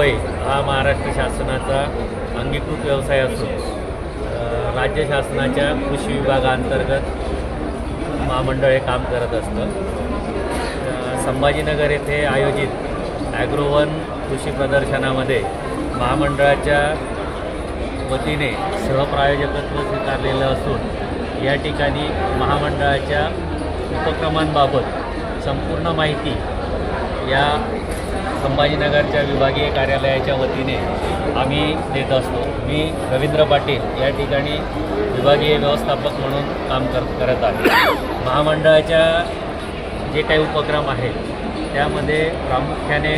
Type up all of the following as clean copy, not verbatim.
मुंबई हा महाराष्ट्र शासनाचा अंगीकृत व्यवसाय असून राज्य शासनाच्या कृषी विभागाअंतर्गत महामंडळ हे काम करत असतं। संभाजीनगर येथे आयोजित ॲग्रोवन कृषी प्रदर्शनामध्ये महामंडळाच्या वतीने सहप्रायोजकत्व स्वीकारलेलं असून या ठिकाणी महामंडळाच्या उपक्रमांबाबत संपूर्ण माहिती या संभाजीनगरच्या विभागीय कार्यालयाच्या वतीने आम्ही देत असतो। मी रवींद्र पाटील या ठिकाणी विभागीय व्यवस्थापक म्हणून काम करत आहे। महामंडळाच्या जे काही उपक्रम आहेत त्यामध्ये प्रामुख्याने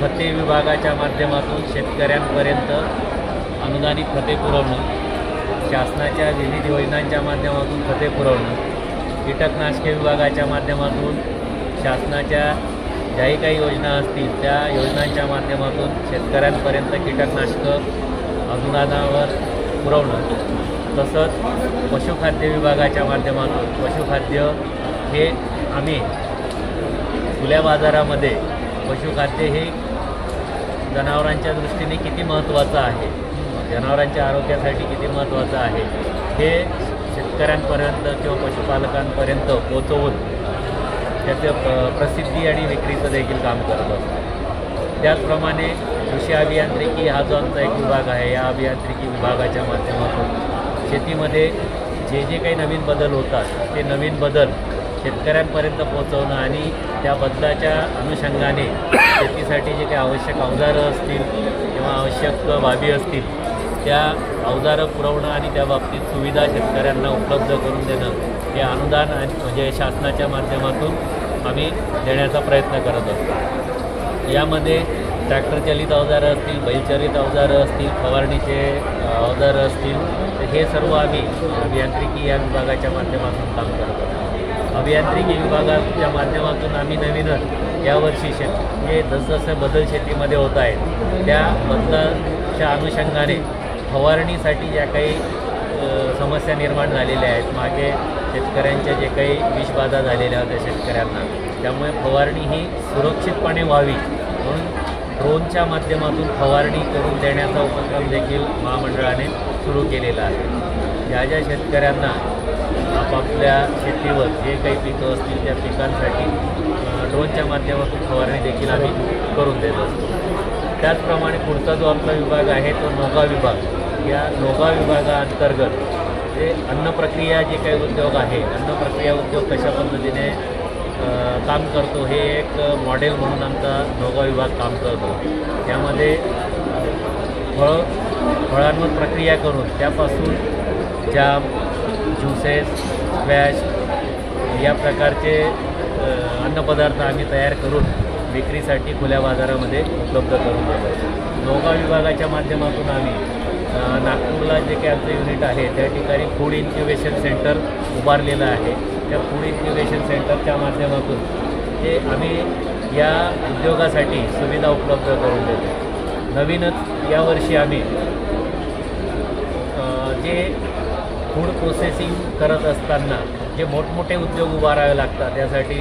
खते विभागाच्या माध्यमातून शेतकऱ्यांपर्यंत अनुदानित खते पुरवणं, शासनाच्या विविध योजनांच्या माध्यमातून खते पुरवणं, कीटकनाशके विभागाच्या माध्यमातून शासनाच्या ज्याही काही योजना असतील त्या योजनांच्या माध्यमातून शेतकऱ्यांपर्यंत कीटकनाशकं अनुदानावर पुरवणं, तसंच पशुखाद्य विभागाच्या माध्यमातून पशुखाद्य हे आम्ही खुल्या बाजारामध्ये पशुखाद्य हे जनावरांच्या दृष्टीने किती महत्त्वाचं आहे, जनावरांच्या आरोग्यासाठी किती महत्त्वाचं आहे हे शेतकऱ्यांपर्यंत किंवा पशुपालकांपर्यंत पोहोचवून त्याचं प्रसिद्धी आणि विक्रीचं देखील काम करत असतो। त्याचप्रमाणे कृषी अभियांत्रिकी हा जो आमचा एक विभाग आहे, या अभियांत्रिकी विभागाच्या माध्यमातून शेतीमध्ये जे जे काही नवीन बदल होतात ते नवीन बदल शेतकऱ्यांपर्यंत पोहोचवणं आणि त्या बदलाच्या अनुषंगाने शेतीसाठी जे काही आवश्यक अवजारं असतील किंवा आवश्यक बाबी असतील त्या अवजारं पुरवणं आणि त्या बाबतीत सुविधा शेतकऱ्यांना उपलब्ध करून देणं हे अनुदान म्हणजे शासनाच्या माध्यमातून आम्ही देण्याचा प्रयत्न करत असतो। यामध्ये ट्रॅक्टरचालित अवजारं असतील, बैलचालित अवजारं असतील, फवारणीचे अवजारं असतील, तर हे सर्व आम्ही अभियांत्रिकी या विभागाच्या माध्यमातून काम करत असतो। अभियांत्रिकी विभागाच्या माध्यमातून आम्ही नवीनच यावर्षी म्हणजे जसजसे बदल शेतीमध्ये होत आहेत त्या बदलाच्या अनुषंगाने फवारणीसाठी ज्या काही समस्या निर्माण झालेल्या आहेत, मागे शेतकऱ्यांच्या जे काही विषबाधा झालेल्या होत्या शेतकऱ्यांना, त्यामुळे फवारणी ही सुरक्षितपणे व्हावी म्हणून ड्रोनच्या माध्यमातून फवारणी करून देण्याचा उपक्रम देखील महामंडळाने सुरू केलेला आहे। ज्या ज्या शेतकऱ्यांना आपापल्या शेतीवर जे काही पिकं असतील त्या पिकांसाठी ड्रोनच्या माध्यमातून फवारणी देखील आम्ही करून देत असतो। त्याचप्रमाणे पुढचा जो आमचा विभाग आहे तो नोगा विभाग। या नोगा विभागाअंतर्गत जे अन्नप्रक्रिया जे काही उद्योग आहे, अन्नप्रक्रिया उद्योग कशा पद्धतीने काम करतो हे एक मॉडेल म्हणून आमचा नोगा विभाग काम करतो। त्यामध्ये फळांवर प्रक्रिया करून त्यापासून जाम, ज्युसेस, स्क्वॅश या प्रकारचे अन्नपदार्थ आम्ही तयार करून विक्रीसाठी खुल्या बाजारामध्ये उपलब्ध करून देतो। नोगा विभागाच्या माध्यमातून आम्ही नागपूरला जे काही आमचं युनिट आहे त्या ठिकाणी फूड इन्क्युबेशन सेंटर उभारलेलं आहे। त्या फूड इन्क्युबेशन सेंटरच्या माध्यमातून ते आम्ही या उद्योगासाठी सुविधा उपलब्ध करून देतो। नवीनच यावर्षी आम्ही जे फूड प्रोसेसिंग करत असताना जे मोठमोठे उद्योग उभारावे लागतात त्यासाठी